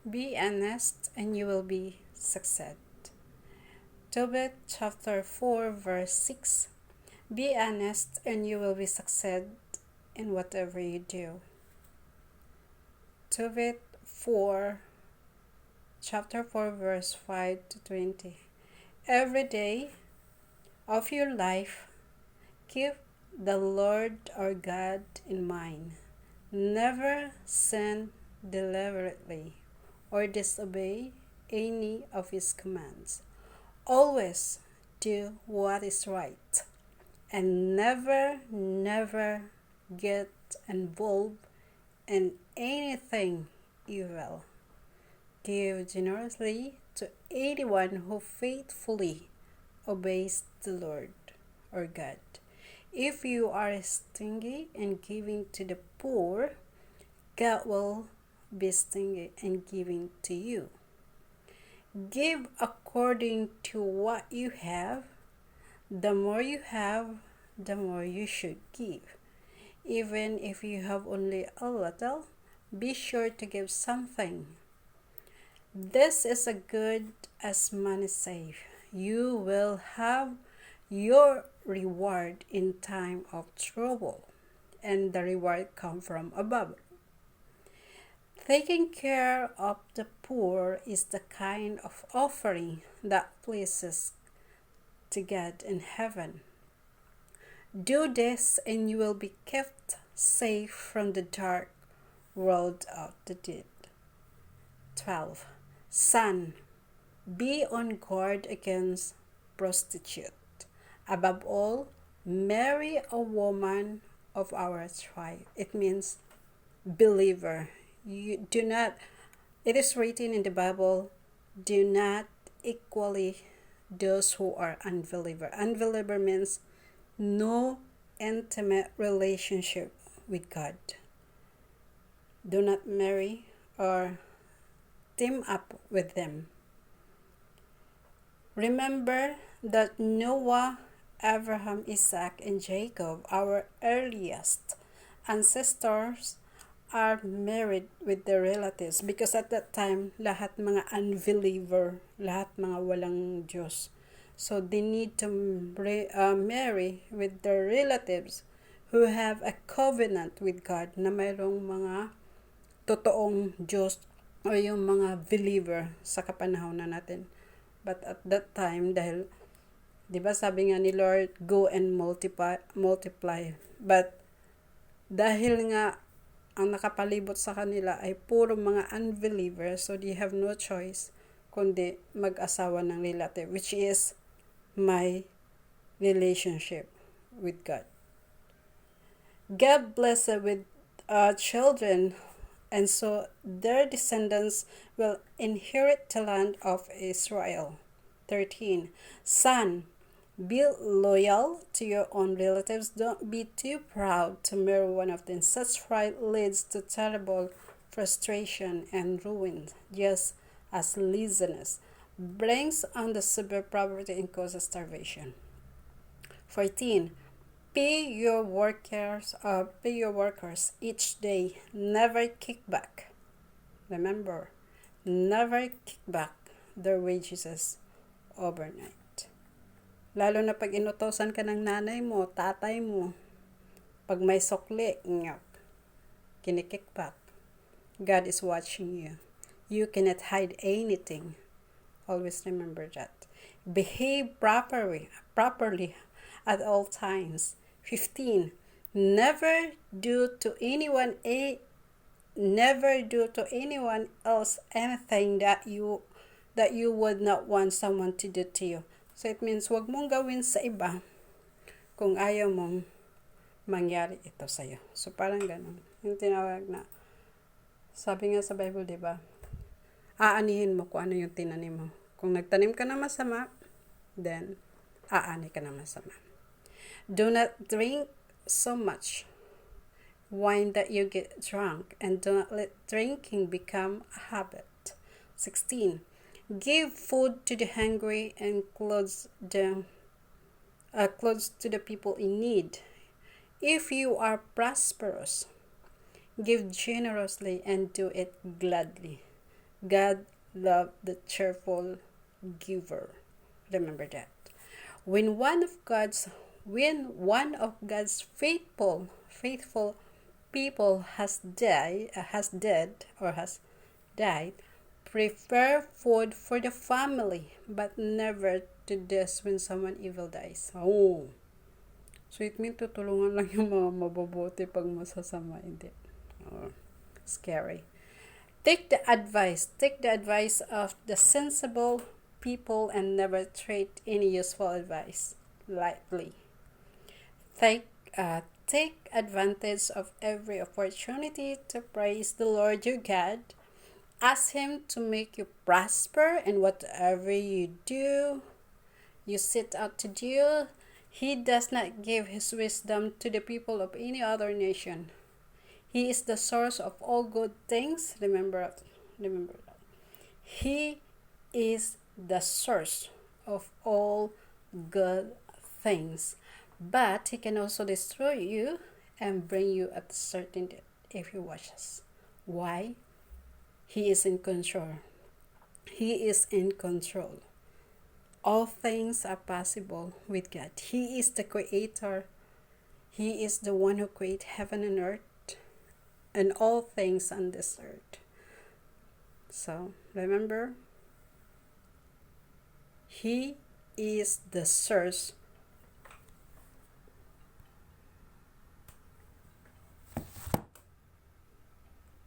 Be honest and you will be succeed. Tobit chapter 4 verse 6. Be honest and you will be succeed in whatever you do. Tobit 4 chapter 4 verse 5 to 20. Every day of your life, keep the Lord our God in mind. Never sin deliberately or disobey any of his commands. Always do what is right and never get involved in anything evil. Give generously to anyone who faithfully obeys the Lord or God. If you are stingy in giving to the poor, God will be stingy in giving to you. Give according to what you have. The more you have, the more you should give. Even if you have only a little, be sure to give something. This is a good as money saved. You will have your reward in time of trouble, and the reward come from above. Taking care of the poor is the kind of offering that pleases to God in heaven. Do this and you will be kept safe from the dark world of the dead. 12. Son, be on guard against prostitute. Above all, marry a woman of our tribe. It means believer. You do not, it is written in the Bible, do not equally those who are unbeliever. Unbeliever means no intimate relationship with God. Do not marry or team up with them. Remember that Noah, Abraham, Isaac, and Jacob, our earliest ancestors, are married with their relatives because at that time, lahat mga unbeliever, lahat mga walang Diyos. So they need to marry with their relatives who have a covenant with God na mayroong mga totoong Diyos o yung mga believer sa kapanahon na natin. But at that time, dahil, di ba sabi nga ni Lord, go and multiply. But dahil nga ang nakapalibot sa kanila ay puro mga unbelievers, so they have no choice kundi mag-asawa ng relative, which is my relationship with God. God blessed with children, and so their descendants will inherit the land of Israel. 13. Son, be loyal to your own relatives. Don't be too proud to marry one of them. Such pride leads to terrible frustration and ruin, just as laziness brings on the severe poverty and causes starvation. 14. Pay your workers each day. Never kick back. Remember, never kick back their wages overnight. Lalo na pag inutosan ka ng nanay mo, tatay mo, pag may sukli, kinikick back. God is watching you. You cannot hide anything. Always remember that. Behave properly at all times. 15. Never do to anyone else anything that you would not want someone to do to you. So it means wag mong gawin sa iba kung ayaw mong mangyari ito sa iyo. So parang ganun. Yung tinawag na, sabi nga sa Bible, di ba? Aanihin mo kung ano yung tinanim mo. Kung nagtanim ka na masama, then aani ka na masama. Do not drink so much wine that you get drunk, and do not let drinking become a habit. 16. Give food to the hungry and clothes to the people in need. If you are prosperous, give generously and do it gladly. God loved the cheerful giver. Remember that. When one of God's faithful people has died, prepare food for the family, but never to this when someone evil dies. Oh. So it means tutulungan lang yung mga mabubuti pag masasama, hindi. Oh, scary. Take the advice of the sensible people and never treat any useful advice lightly. Take advantage of every opportunity to praise the Lord your God. Ask Him to make you prosper in whatever you do, you set out to do. He does not give His wisdom to the people of any other nation. He is the source of all good things. Remember that. He is the source of all good things. But He can also destroy you and bring you at certain death if He wishes. Why? He is in control. He is in control. All things are possible with God. He is the creator. He is the one who created heaven and earth and all things on this earth. So remember, He is the source